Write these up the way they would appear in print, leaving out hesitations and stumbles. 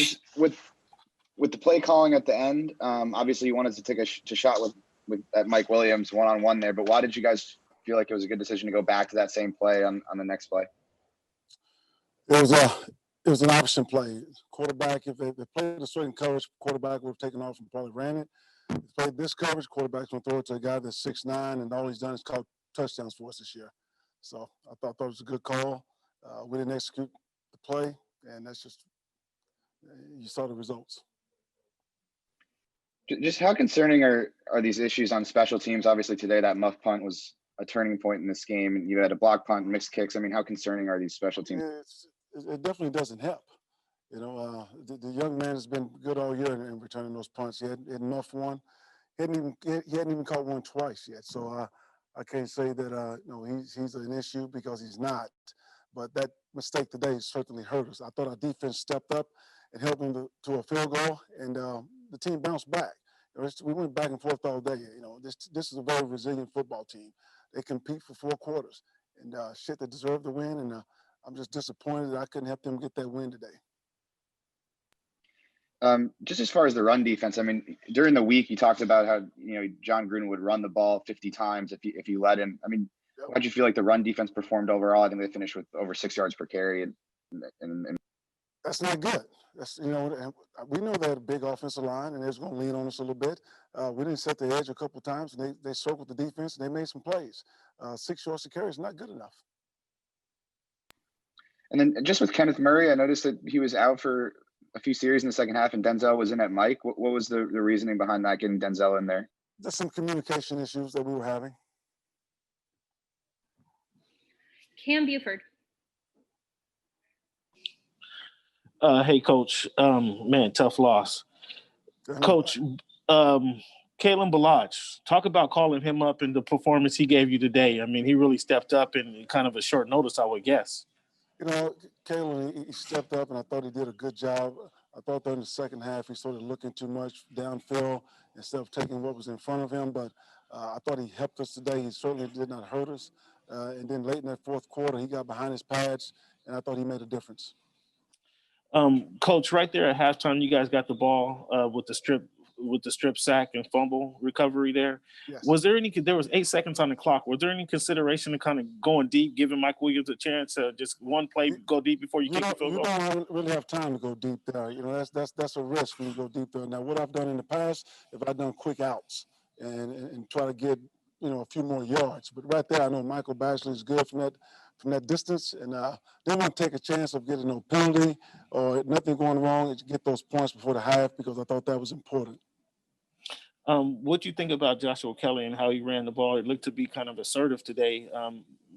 Just with the play calling at the end, obviously you wanted to take a shot with at Mike Williams one-on-one there, but why did you guys feel like it was a good decision to go back to that same play on the next play? It was an option play. Quarterback, if they played a certain coverage, quarterback would have taken off and probably ran it. If they played this coverage, quarterback's going to throw it to a guy that's 6'9", and all he's done is caught touchdowns for us this year. So I thought that was a good call. We didn't execute the play, and that's just you saw the results. Just how concerning are these issues on special teams? Obviously today that muff punt was a turning point in this game, and you had a block punt, mixed kicks. I mean, how concerning are these special teams? It definitely doesn't help. You know, the young man has been good all year in returning those punts. He had muffed one. He hadn't even caught one twice yet. So I can't say that he's an issue, because he's not. But that mistake today certainly hurt us. I thought our defense stepped up and helped him to a field goal, and the team bounced back. We went back and forth all day. You know, this is a very resilient football team. They compete for 4 quarters, and they deserve the win. And I'm just disappointed that I couldn't help them get that win today. Just as far as the run defense, I mean, during the week you talked about how John Gruden would run the ball 50 times if you let him. I mean, how'd you feel like the run defense performed overall? I think they finished with over 6 yards per carry, and that's not good. We know they had a big offensive line, and they're going to lean on us a little bit. We didn't set the edge a couple of times, and they circled the defense, and they made some plays. 6 yards to carry is not good enough. And then just with Kenneth Murray, I noticed that he was out for a few series in the second half, and Denzel was in at Mike. What was the reasoning behind that, getting Denzel in there? There's some communication issues that we were having. Cam Buford. Hey, Coach. Man, tough loss. Coach, Kalen Balaj, talk about calling him up and the performance he gave you today. I mean, he really stepped up in kind of a short notice, I would guess. Kalen, he stepped up, and I thought he did a good job. I thought that in the second half he started looking too much downfield instead of taking what was in front of him. But I thought he helped us today. He certainly did not hurt us. And then late in that fourth quarter, he got behind his pads, and I thought he made a difference. Coach, right there at halftime, you guys got the ball with the strip sack and fumble recovery there. Yes. There was 8 seconds on the clock. Was there any consideration to kind of going deep, giving Mike Williams a chance to just one play go deep before you kick the field goal? You don't really have time to go deep there. That's a risk when you go deep there. Now, what I've done in the past, if I've done quick outs and try to get a few more yards. But right there, I know Michael Bashley is good from that distance, and didn't want to take a chance of getting no penalty or nothing going wrong and to get those points before the half, because I thought that was important. What do you think about Joshua Kelly and how he ran the ball? It looked to be kind of assertive today,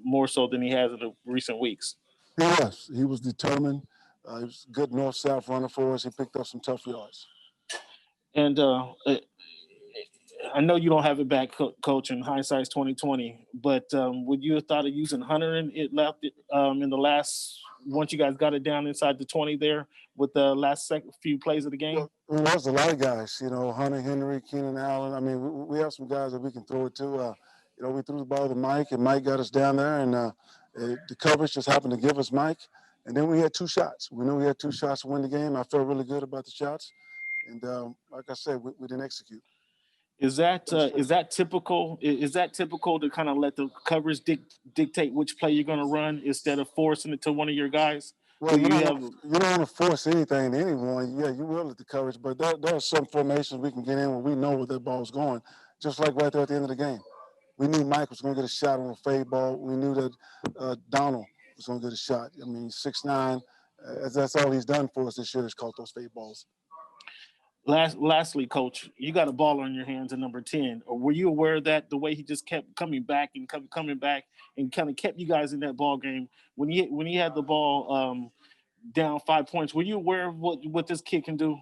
more so than he has in the recent weeks. Yes, he was determined. He was a good north-south runner for us. He picked up some tough yards. And I know you don't have it back, Coach, and hindsight's 2020, but would you have thought of using Hunter in the last, once you guys got it down inside the 20 there with the last few plays of the game? Well, there's a lot of guys, Hunter Henry, Keenan Allen. I mean, we have some guys that we can throw it to. We threw the ball to Mike, and Mike got us down there, and the coverage just happened to give us Mike. And then we had 2 shots. We knew we had 2 shots to win the game. I felt really good about the shots. And like I said, we didn't execute. Is that typical? Is that typical to kind of let the coverage dictate which play you're going to run instead of forcing it to one of your guys? Well, you don't want to force anything to anyone. Yeah, you will at the coverage, but there are some formations we can get in when we know where that ball's going. Just like right there at the end of the game, we knew Mike was going to get a shot on a fade ball. We knew that Donald was going to get a shot. I mean, 6'9", that's all he's done for us this year is caught those fade balls. Lastly, Coach, you got a ball on your hands at number 10. Or were you aware of that, the way he just kept coming back and coming back and kind of kept you guys in that ball game? When he had the ball down 5 points, were you aware of what this kid can do?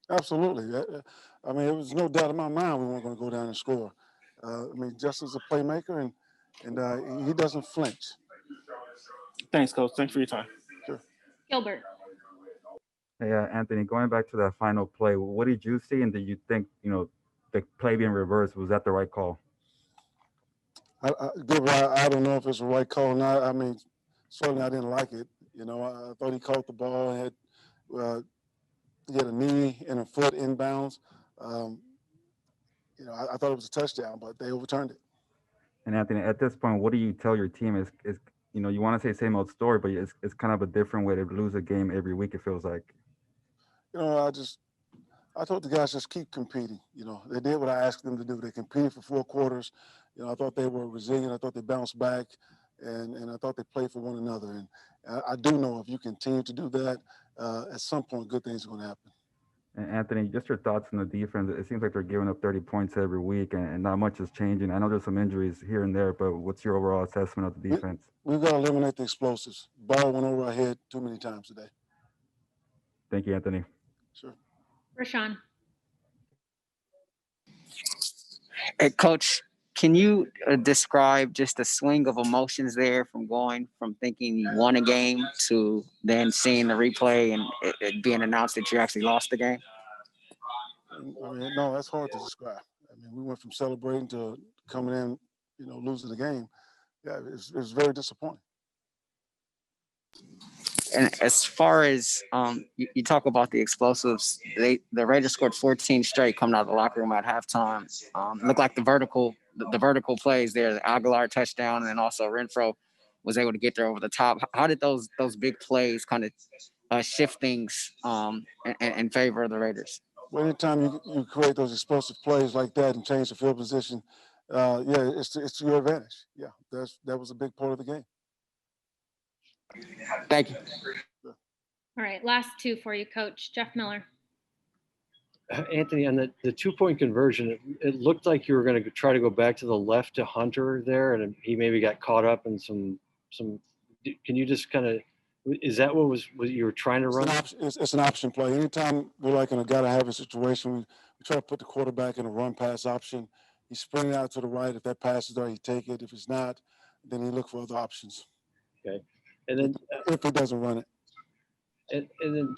Absolutely. I mean, there was no doubt in my mind we weren't going to go down and score. Just as a playmaker, and he doesn't flinch. Thanks, Coach. Thanks for your time. Sure. Gilbert. Hey, Anthony, going back to that final play, what did you see, and did you think, the play being reversed, was that the right call? I don't know if it's the right call or not. I mean, certainly I didn't like it. I thought he caught the ball and had he had a knee and a foot inbounds. I thought it was a touchdown, but they overturned it. And Anthony, at this point, what do you tell your team? Is you want to say same old story, but it's kind of a different way to lose a game every week. It feels like. I told the guys just keep competing. They did what I asked them to do. They competed for 4 quarters. I thought they were resilient. I thought they bounced back, and I thought they played for one another. And I do know if you continue to do that, at some point, good things are going to happen. And Anthony, just your thoughts on the defense. It seems like they're giving up 30 points every week, and not much is changing. I know there's some injuries here and there, but what's your overall assessment of the defense? We've got to eliminate the explosives. Ball went over our head too many times today. Thank you, Anthony. Sure. Rashawn. Hey, Coach, can you describe just the swing of emotions there from going from thinking you won a game to then seeing the replay and it being announced that you actually lost the game? No, that's hard to describe. We went from celebrating to coming in, losing the game. Yeah, it was very disappointing. And as far as you talk about the explosives, the Raiders scored 14 straight coming out of the locker room at halftime. Looked like the vertical plays there, the Aguilar touchdown, and then also Renfro was able to get there over the top. How did those big plays kind of shift things in favor of the Raiders? Well, anytime you create those explosive plays like that and change the field position, it's to your advantage. Yeah, that was a big part of the game. Thank you. All right, last 2 for you, Coach. Jeff Miller. Anthony, on the 2-point conversion, it looked like you were going to try to go back to the left to Hunter there, and he maybe got caught up in some. Can you just kind of? Is that what you were trying to run? It's an option play. Anytime we're like in a gotta-have-it situation, we try to put the quarterback in a run-pass option. He's sprinting out to the right. If that pass is there, he take it. If it's not, then he look for other options. Okay. And then if he doesn't run it. And then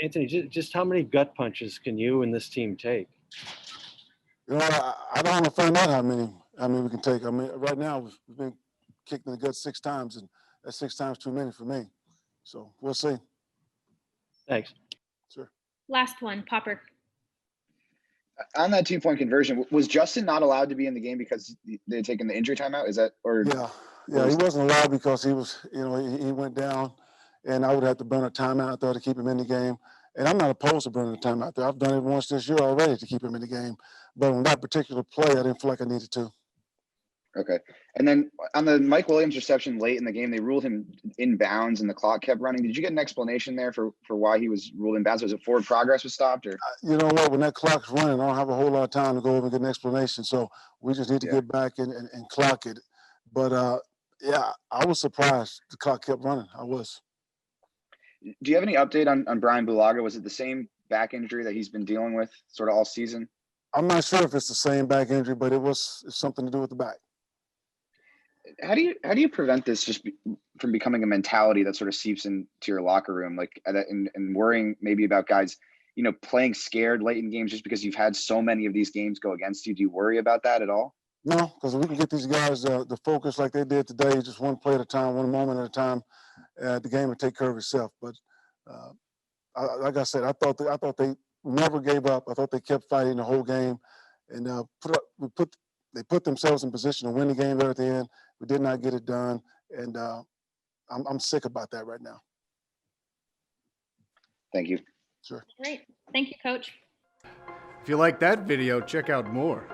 Anthony, just how many gut punches can you and this team take? I don't want to find out how many we can take. Right now we've been kicked in the gut 6 times, and that's 6 times too many for me. So we'll see. Thanks. Sure. Last one, Popper. On that 2-point conversion, was Justin not allowed to be in the game because they had taken the injury timeout? Is that or? Yeah, he wasn't allowed because he was, he went down, and I would have to burn a timeout there to keep him in the game. And I'm not opposed to burning a timeout there. I've done it once this year already to keep him in the game. But on that particular play, I didn't feel like I needed to. Okay. And then on the Mike Williams reception late in the game, they ruled him in bounds and the clock kept running. Did you get an explanation there for why he was ruled in bounds? Was it forward progress was stopped? Or you know what? When that clock's running, I don't have a whole lot of time to go over and get an explanation. So we just need to get back and clock it. But, I was surprised the clock kept running. I was. Do you have any update on Brian Bulaga? Was it the same back injury that he's been dealing with sort of all season? I'm not sure if it's the same back injury, but it's something to do with the back. How do you prevent this from becoming a mentality that sort of seeps into your locker room, like and worrying maybe about guys, playing scared late in games just because you've had so many of these games go against you? Do you worry about that at all? No, because we can get these guys the focus like they did today, just one play at a time, one moment at a time. The game will take care of itself. But like I said, I thought they never gave up. I thought they kept fighting the whole game, and they put themselves in position to win the game there at the end. We did not get it done, and I'm sick about that right now. Thank you. Sure. Great. Thank you, Coach. If you like that video, check out more.